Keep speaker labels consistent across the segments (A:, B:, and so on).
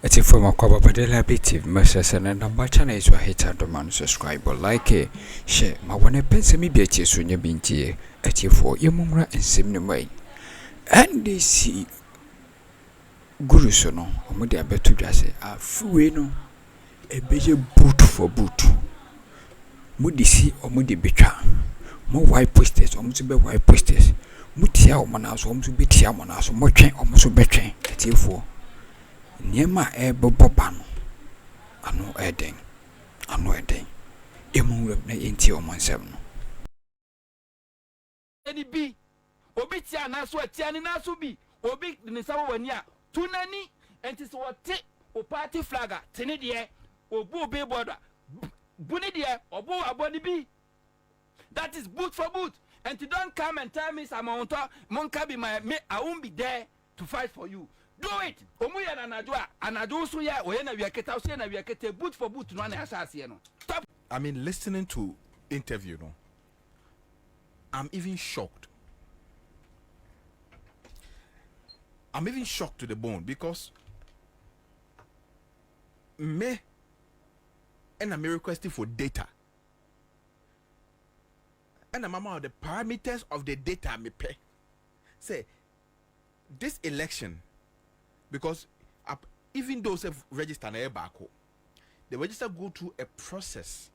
A: It's a form of cooperative messages and a number channel is what hit and demand subscribe or like it. Share my one pencil me be a chase when you been here at you for your mumra and sim way. NDC Guru Sono, or Modia Betu Jase, a fueno, a better boot for boot. Moody see or Moody Betra. More white posters, almost be white posters. Mutia or Manas, almost be Tiamonas, more train, almost be train at you for. Niema bobano ano eden emu na enti o monsem no
B: eni bi obi tia na so atia ni na so bi obi ni sawo wani a tunani enti so wote o party flagger tene de obu billboard buni de obu aboni bi. That is boot for boot. And you don't come and tell me Samonto Monka be my me, I won't be there to fight for you. Do it. Omuya na najua anadu so ya oyena wiaketa so na wiaketa boot for boot no na asase no. Stop.
C: I mean, listening to interview, no, I'm even shocked. I'm even shocked to the bone because me and I'm requesting for data. And I'm out the parameters of the data me pay. Say this election, because even those have registered an barcode, the register go through a process.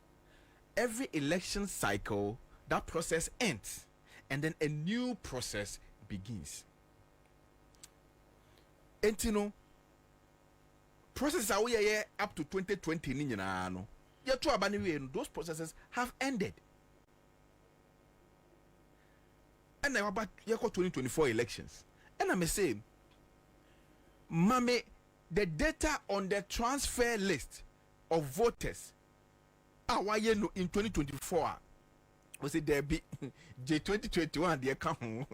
C: Every election cycle, that process ends, and then a new process begins. And you know, processes are we up to 2020. Those processes have ended. And now about 2024 elections. And I'm saying, Mame, the data on the transfer list of voters why you know in 2024 was it there be J 2021 the account me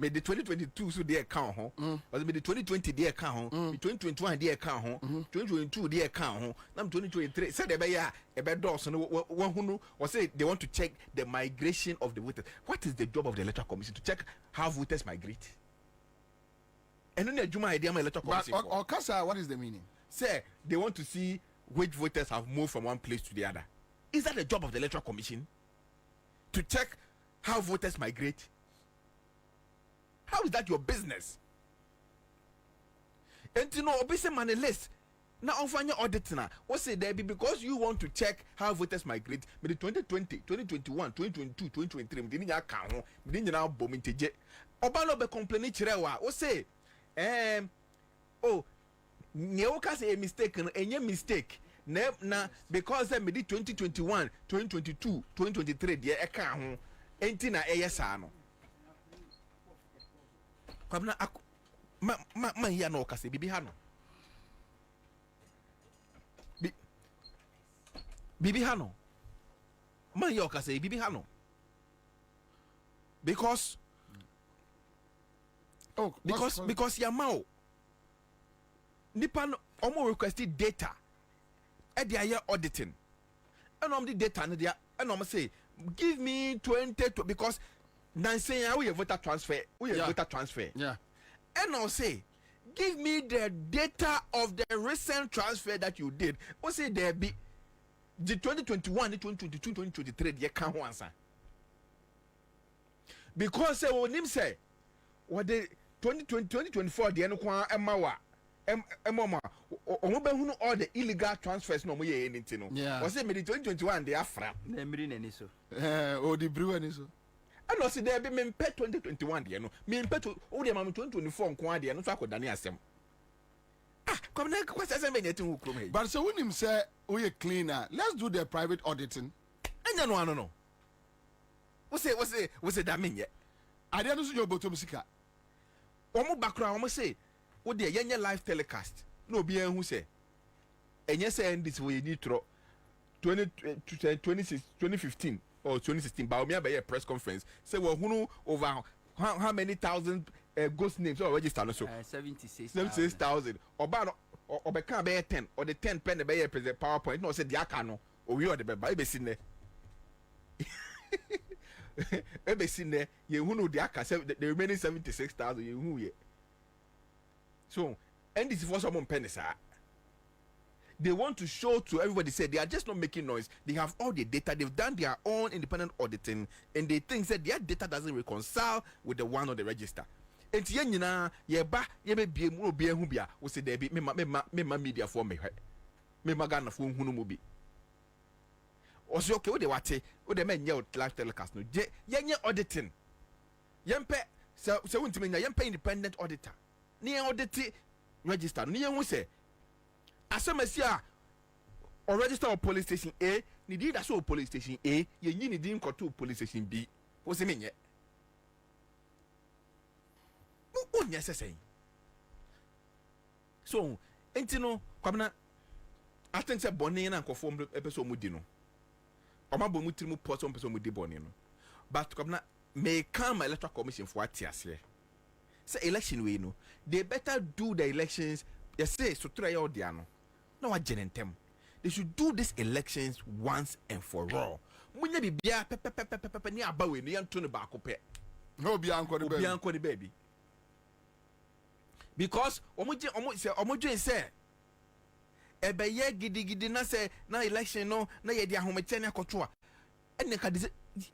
C: the 2022 so the account was it the 2020 the account 2021 the account 2022 the account now 2023 said the bear a bad door so one who was say they want to check the migration of the voters. What is the job of the electoral commission? To check how voters migrate? And then the Juma idea my electoral commission
D: or Kasa, what is the meaning?
C: Say they want to see which voters have moved from one place to the other. Is that the job of the electoral commission? To check how voters migrate? How is that your business? And you know, obviously, money list. Now, on final audit now, what say there be because you want to check how voters migrate? But the 2020, 2021, 2022, 2023, we didn't account, we didn't now bombing teje. Obalo be complaining chirewa. What say? Oh. Nyoka say a mistake and any mistake na because I made 2021 2022 2023 the account enti na eyesa no kwabna ma here no kase bibi ha no bibi ha no ma here kase bibi ha no because yamao Nipan omo requested data at the auditing. And the data and I'm say give me 20 because now saying we have voter transfer. Voter transfer.
D: Yeah.
C: And I'll say give me the data of the recent transfer that you did. What say there be the 2021, the 2022, 2023 the account answer. Because when him say what the 2020 2024 the enukwa emawa Mama, all the illegal transfers no more anything. No, was it 2021 they are frap.
D: The brewer is so.
C: And also there be men pet 2021 you know. Me pet all the mama 2024 kwadi no so akodani asem. Come na kwasa say anything who come here.
D: But so when him say we cleaner, let's do the private auditing.
C: Anya no. What's it that mean yet?
D: I don't know your bottom sika.
C: Omo background omo say what the yenye live telecast no be who say enye say NDC we need to 2015 or 2016 Bawumia be a press conference say we who over how many thousand ghost names or register no so 76,000 oba obeka be 10 or the 10 pen be a present PowerPoint no say the aka no o wi o de be ba e be sin there ye who no the aka say the remaining 76,000 ye who ye. So, NDC for some pennies, they want to show to everybody, say they are just not making noise. They have all the data. They've done their own independent auditing, and they think that their data doesn't reconcile with the one on the register. And yena yeba yebe be mu be hu bia wo se there be me media for me Ghana for hunu mu bi. Osi okay wo de wate wo de men ye live telecast no je yenye auditing. Yempe se wuntime nya yempe independent auditor. Ne audit register no ye hu se asemasia or register on police station A, ni di da so police station A, ye nyi ni di nkoto police station B. Wo se menye. O nya sesey. So, enti no, kwabena I think say boni na nkofo epeso mu di no. Oma bo mu tiri mu poso epeso mu di boni no. But kwabena may come electoral commission for atiase. Say election we no, they better do the elections. You say so try all dia no. No wa genentem. They should do these elections once and for all. Munya bibia pepe ni aba we ni anto ne ba ko pe.
D: No be anko
C: the baby. Because omo say ebe ye gidi na say na election no na ye di ahomeche ne akoto a enne ka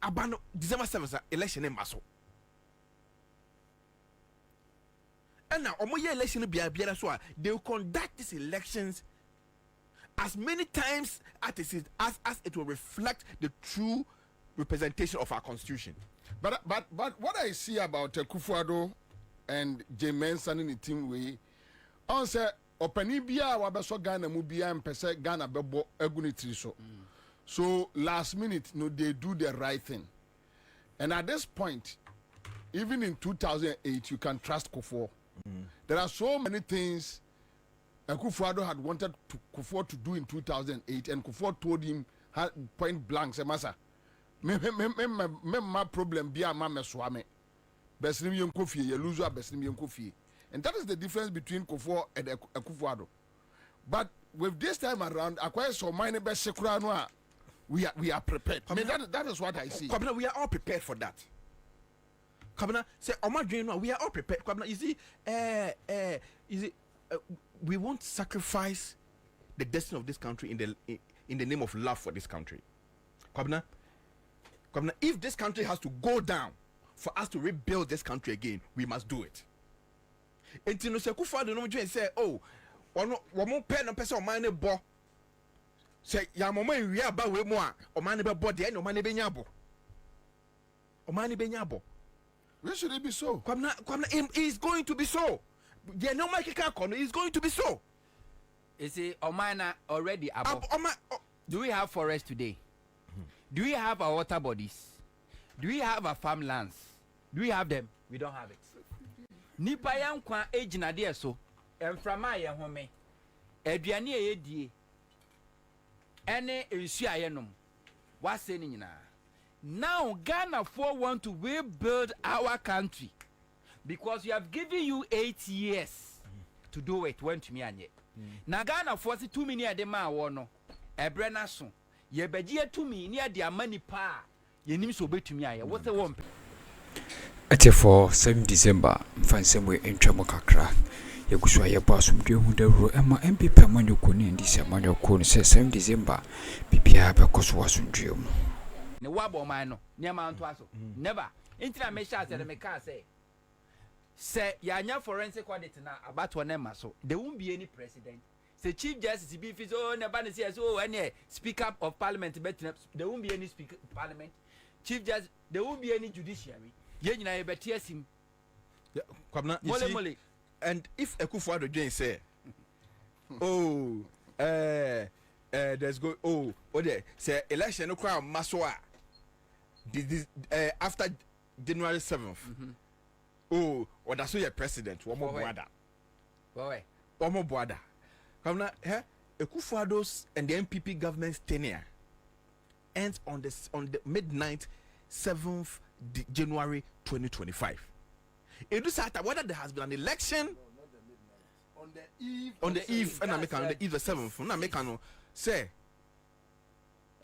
C: abano December 7th election in maso. And now omo ye election bia so they will conduct these elections as many times as it will reflect the true representation of our constitution.
D: But what I see about Kufuado and Mensah in the team way, on say opani bia wa beso Ghana mu bia mpese Ghana bebo egunitri so. So last minute no they do the right thing. And at this point, even in 2008 you can trust Kufuor. There are so many things Kufuor had wanted Kufuor to do in 2008, and Kufuor told him point blank, say Masa, my problem be a mama swame. Besnim yon kofi, ye lose besnim yon kofi. And that is the difference between Kufuor and Kufuor. But with this time around, acquire so many best sekurano, we are prepared. I mean that is what I see.
C: We are all prepared for that. Kabana say Oma dream no, we are all prepared. Kabana, you see, we won't sacrifice the destiny of this country in the name of love for this country. Kabana, if this country has to go down for us to rebuild this country again, we must do it. And you know, Kufuor no join say, oh, one pen no person mine bo. Say ya mama we aba we mo a o mane be bo de no mane be nyabo. O mane be nyabo.
D: Where should it be so?
C: Kwamna is going to be so. Yeah, no Mike Kakono is going to be so.
B: You see, Omana already above. Do we have forests today? Do we have our water bodies? Do we have our farmlands? Do we have them? We don't have it. Nipa yankwa age na de so. Emframa ye home. Aduane ye die. Ene ensu ayenom. What say ni nyina? Now Ghana want to rebuild our country because we have given you 8 years to do it. Went to me anye. Now Ghana for 2 million de ma wono. Ebrena so. Ye beje 2 million de money pa. Ye nim so betumi aye. What the one?
A: For 7 December, Fansem Intramo Kakra. Yeguswa ye basum de hu de ro ema MPP manyo koni NDC manyo koni say 7 December bibia be koso wasundwe mu.
B: Ne wabo man no niam anto aso never intina me sha say me ka say ya forensic audit na abato na ma so there won't be any president. Say chief justice be fi so never say so any speaker of parliament bet there won't be any speaker of parliament. Chief justice there won't be any judiciary. Ye nyina ye betia sim.
C: Yeah, Kwabena, you see, and if Kufuor again say there's go there say election no crowd masoa after January 7th. Oh, or that's your president. One more brother. One more brother. Come now, Kufuor and the MPP government's tenure ends on the midnight 7th January 2025. It does matter whether there has been an election.
D: On the eve.
C: On the eve, and I make on the eve the 7th. I make on say.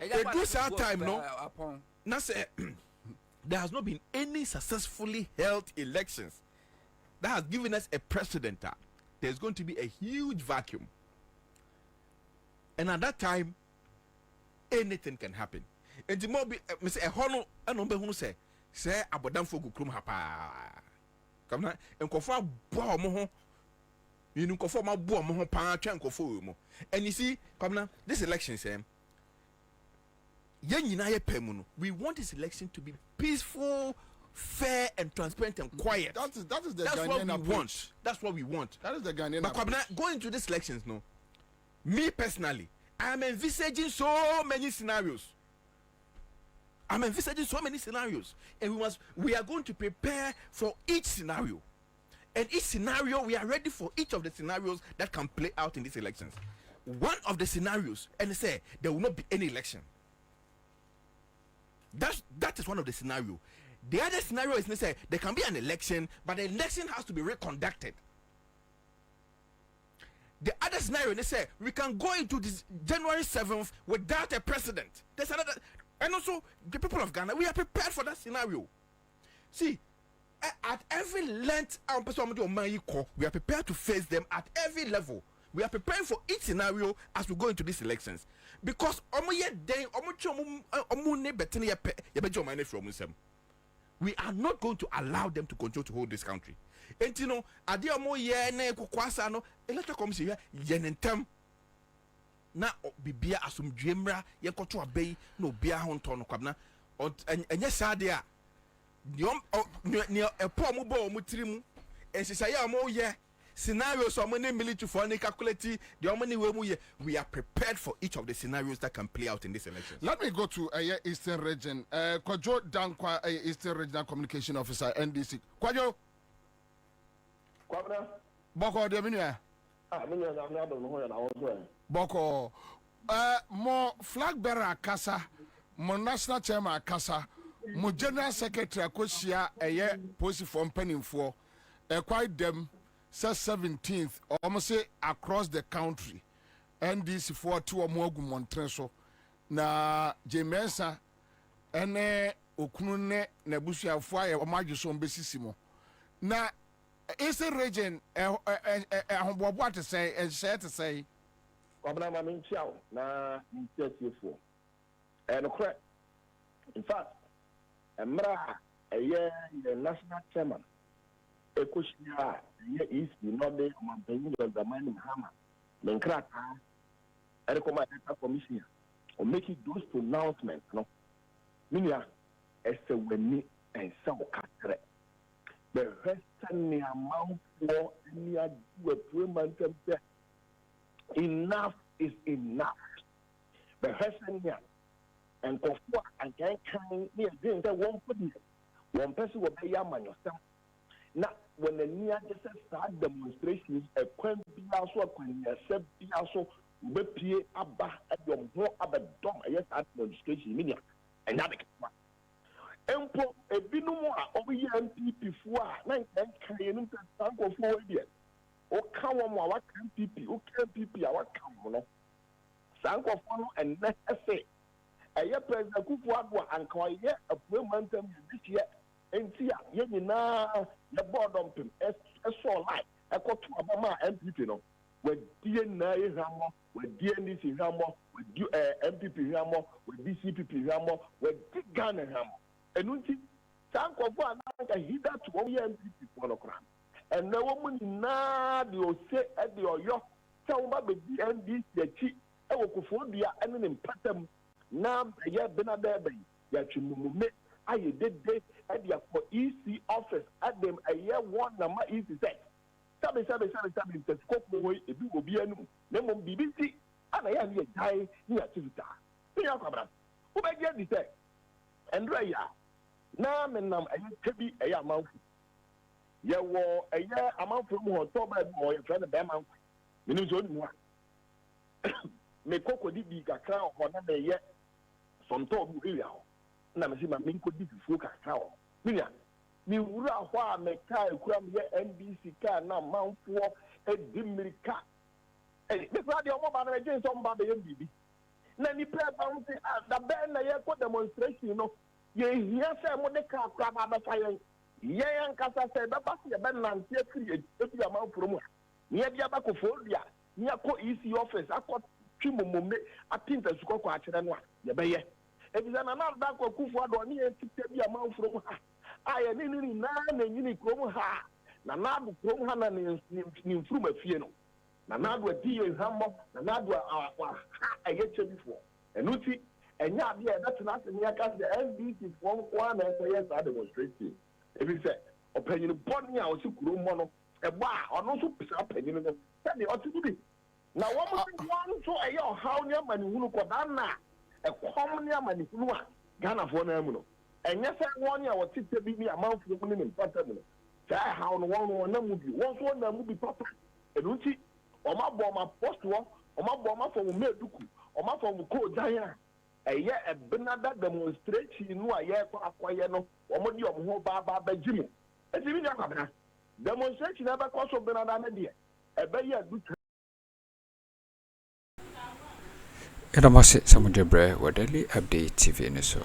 C: It does that time, no. Now say there has not been any successfully held elections that has given us a precedent. There's going to be a huge vacuum. And at that time, anything can happen. And the more be Mr. Ehono and Ombe say Abodam for Gukrum Hapa. Come on, and Kofa Bomo. You know, Kofa ma Bomo Pa Chanko for. And you see, come on, this election, Sam. We want this election to be peaceful, fair, and transparent and quiet.
D: That is the
C: That's
D: Ghanaian
C: what we
D: approach.
C: want. That's what we want.
D: That is the Ghanaian
C: But
D: approach.
C: going to these elections, no. Me personally, I am envisaging so many scenarios. And we are going to prepare for each scenario. And each scenario, we are ready for each of the scenarios that can play out in these elections. One of the scenarios, and they say there will not be any election. That is one of the scenario. The other scenario is they say there can be an election, but the election has to be reconducted. The other scenario, they say we can go into this January 7th without a president. There's another, and also the people of Ghana, we are prepared for that scenario. See, at every length, we are prepared to face them at every level. We are preparing for each scenario as we go into these elections. Because we are not going to allow them to control to hold this country. And you know, electoral commission na bibia asum dwemra ye koto abei na obia ho nto no kwabna enye sade a ne epo mo bo mo tirimu ensisa ya mo ye scenarios so many military for any calculate the many we are prepared for each of the scenarios that can play out in this election.
D: Let me go to Eastern Region. Kwajo Dankwa, Eastern Regional Communication Officer, NDC. Kwajo.
E: Kwabna.
D: Boko de minua.
E: Minua na do no ya na wo.
D: Boko. Mo flag bearer akasa, mo national chairman akasa, mo general secretary akosia police form penimfo. Quite them. Says 17th, almost say across the country. NDC for two or more Montreso. Na Mensah ene okunune nebusia fire or majison besissimo. Na Eastern region what to say and share to say.
E: Kwabna ma minchiao na minchiafo. And correct. In fact, Emra the national chairman Ekoshia is the Northern Mountain of the mining hammer. Menkrata, Akroma commission or making those pronouncements. No, Minia, as a winning and some catre. The Western amount for near enough is enough. The Western and Kofa and can near doing that one person will be young man yourself. Now, when the near start demonstrations, a quen be also a quen, a be also be abba at your more abba dom, yes, at demonstration, media, and that one. Empo, a binuma over here, MPP for 9 can go forward yet. O come on, what can PP, who can PP, our come, Sanko follow and let us say, a year president Kufuagua and Koya, a woman this year. And see, the board of him, as so like, I got to Obama MPP, no, with DNA Ramo, with DNDC Ramo, with MPP Ramo, with DCPP Ramo, with Dick Ghana Ramo. And you see, Sanko I hit that to one MPP program. And no woman now, you say at the Oyo, tell about the DNDC, the chief, I will go for the enemy pattern. Now, yeah, Benabe, Yachimume. I did this at the for EC office at them a year one number EC set. Sabi the scope way if you will be a new name BBC and I am here die near Tivita. Who may get this? And Raya now menam a be a year month. Ye war a year amount from October or your friend of Bama. Minuzon may Coco did be a crown or not a year some talk real. Na me ma minko di fufu kakra o minia mi wura ho a me kai kura me NDC ka na manfo edimirika me kura de omo ba na me gye so mba be bibi na ni pre ba nti da be na ye ko demonstration no ye hia se mo de ka kura ba ba fayen ye yan kasa se be ba se be nante akiri ebi amanfo mu ni e bia ba ko fodia ni akọ EC office akọ twimomome apinta sukoko akyere no a ye beye ebisa na na da kwa kufu ado ne entite bi amanfuro mu ha aye ni na nyini krom ha na na do krom ha na ni mfuru mafie no na na do adi ye hammo na na do aye chebifo enuti enya ade e that na se aka the NDC from kwa na yes are demonstrating ebisa opanyin boni a o si krom mo no eba ono so pisa panyin no se o ti bi na one so ayo how ne mani hunu ko na e kom ne mani hunu a Ghana fo na mu no enye se won ya wotite bi ni amanfo mu ni mpata mu no say how no won na mu bi won so na mu bi papa enunti o ma bo ma post wo o ma bo ma fo mu meduku o ma fo mu ko dan a eye e benada demonstration no aye ko akoye no o mo di o ho ba jimu e ti bi ni akabena demonstration na ba ko so benada na de e be ye du
A: Edamase Samudre Bre wa Daily Update TV ne so